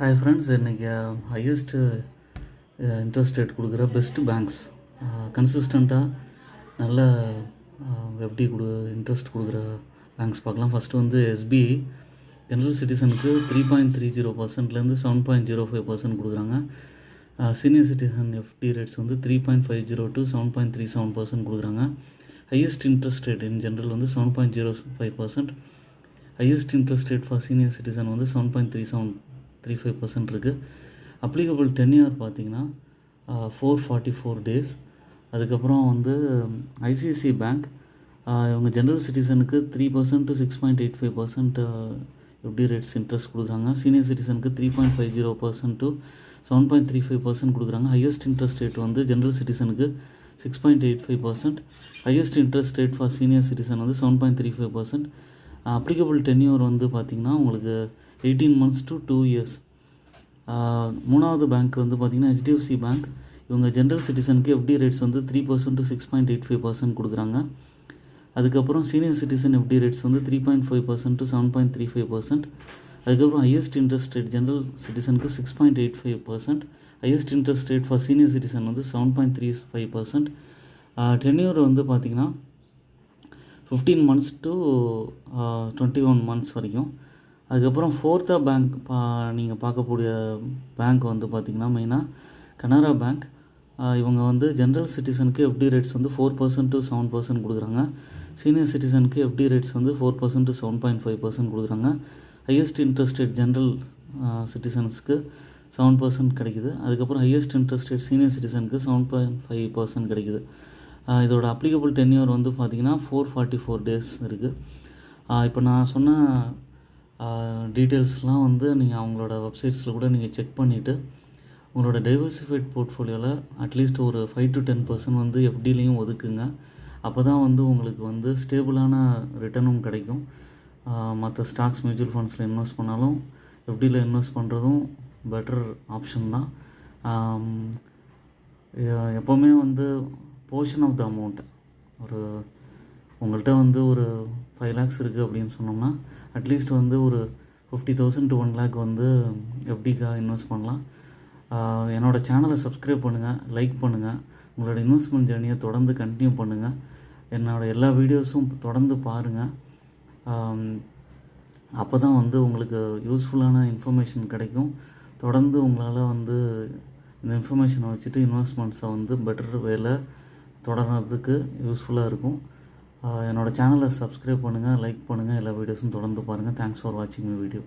Hi friends, இன்றைக்கி highest interest rate கொடுக்குற best banks, கன்சிஸ்டண்ட்டாக நல்ல எஃப்டி இன்ட்ரெஸ்ட் கொடுக்குற பேங்க்ஸ் பார்க்கலாம். ஃபஸ்ட்டு வந்து எஸ்பிஐ ஜென்ரல் சிட்டிசனுக்கு 3.30% 7.05% கொடுக்குறாங்க. சீனியர் சிட்டிசன் எஃப்டி ரேட்ஸ் வந்து 3.50 to 7.37% கொடுக்குறாங்க. Highest interest rate in general வந்து 7.05%. Highest interest rate for senior citizen வந்து 7.35% இருக்குது. அப்ளிகபிள் டென்யூர் பார்த்திங்கன்னா 444 days. அதுக்கப்புறம் வந்து ஐசிஐசிஐ பேங்க் இவங்க ஜென்ரல் சிட்டிசனுக்கு 3% to 6.85% எஃப்டி ரேட்ஸ் இன்ட்ரெஸ்ட் கொடுக்குறாங்க. சீனியர் சிட்டிசனுக்கு 3.50% to 7.35% கொடுக்குறாங்க. ஹையஸ்ட் இன்ட்ரெஸ்ட் ரேட் வந்து ஜென்ரல் சிட்டிசனுக்கு 6.85%. Highest interest rate for senior citizen வந்து 7.35%. அப்ளிகபிள் டென்யூர் வந்து பார்த்திங்கன்னா உங்களுக்கு 18 months to 2 years. மூணாவது பேங்க் வந்து பார்த்திங்கன்னா ஹெச்டிஎஃப்சி பேங்க். இவங்க ஜென்ரல் சிட்டிசனுக்கு எஃப்டி ரேட்ஸ் வந்து 3% to 6.85% கொடுக்குறாங்க. அதுக்கப்புறம் சீனியர் சிட்டிசன் எஃப்டி ரேட்ஸ் வந்து 3.5% to 7.35%. அதுக்கப்புறம் ஹையஸ்ட் இன்ட்ரெஸ்ட் ரேட் ஜென்ரல் சிட்டிசனுக்கு 6.85%. Highest interest rate for senior citizen வந்து 7.35%. டென்யூர் வந்து பார்த்திங்கன்னா 15 months to 21 months வரைக்கும். அதுக்கப்புறம் ஃபோர்த்தாக பேங்க் நீங்கள் பார்க்கக்கூடிய பேங்க் வந்து பார்த்திங்கன்னா மெயினாக கனரா பேங்க். இவங்க வந்து ஜென்ரல் சிட்டிசனுக்கு எஃப்டி ரேட்ஸ் வந்து 4% to 7% கொடுக்குறாங்க. சீனியர் சிட்டிசனுக்கு எஃப்டி ரேட்ஸ் வந்து 4% to 7.5% கொடுக்குறாங்க. ஹையஸ்ட் இன்ட்ரெஸ்ட் ரேட் ஜென்ரல் சிட்டிசன்ஸ்க்கு 7% கிடைக்குது. அதுக்கப்புறம் ஹையஸ்ட் இன்ட்ரெஸ்ட் ரேட் சீனியர் சிட்டிசனுக்கு 7.5% கிடைக்குது. இதோட அப்ளிகபிள் டென்யூர் வந்து பார்த்திங்கன்னா 444 days இருக்குது. இப்போ நான் சொன்ன டீட்டெயில்ஸ்லாம் வந்து நீங்கள் அவங்களோட வெப்சைட்ஸில் கூட நீங்கள் செக் பண்ணிவிட்டு உங்களோட டைவர்சிஃபைட் போர்ட்ஃபோலியோவில் அட்லீஸ்ட் ஒரு 5 to 10% வந்து எஃப்டிலையும் ஒதுக்குங்க. அப்போ தான் வந்து உங்களுக்கு வந்து ஸ்டேபிளான ரிட்டர்னும் கிடைக்கும். மற்ற ஸ்டாக்ஸ் மியூச்சுவல் ஃபண்ட்ஸில் இன்வெஸ்ட் பண்ணாலும் எஃப்டியில் இன்வெஸ்ட் பண்ணுறதும் பெட்டர் ஆப்ஷன் தான். எப்போவுமே வந்து போர்ஷன் ஆஃப் த அமௌண்ட் ஒரு உங்கள்கிட்ட வந்து ஒரு 5 lakhs இருக்குது அப்படின்னு சொன்னோம்னா அட்லீஸ்ட் வந்து ஒரு 50,000 to 1 lakh வந்து எஃப்டிக்காக இன்வெஸ்ட் பண்ணலாம். என்னோடய சேனலை சப்ஸ்கிரைப் பண்ணுங்கள், லைக் பண்ணுங்கள். உங்களோட இன்வெஸ்ட்மெண்ட் ஜேர்னியை தொடர்ந்து கண்டினியூ பண்ணுங்கள். என்னோடய எல்லா வீடியோஸும் தொடர்ந்து பாருங்கள். அப்போ தான் வந்து உங்களுக்கு யூஸ்ஃபுல்லான இன்ஃபர்மேஷன் கிடைக்கும். தொடர்ந்து உங்களால் வந்து இந்த இன்ஃபர்மேஷனை வச்சுட்டு இன்வெஸ்ட்மெண்ட்ஸை வந்து பெட்டர் வேலை தொடர்றதுக்கு யூஸ்ஃபுல்லாக இருக்கும். என்னோடய சேனலை சப்ஸ்கிரைப் பண்ணுங்கள், லைக் பண்ணுங்கள், எல்லா வீடியோஸும் தொடர்ந்து பாருங்கள். தேங்க்ஸ் ஃபார் வாட்சிங் மை வீடியோ.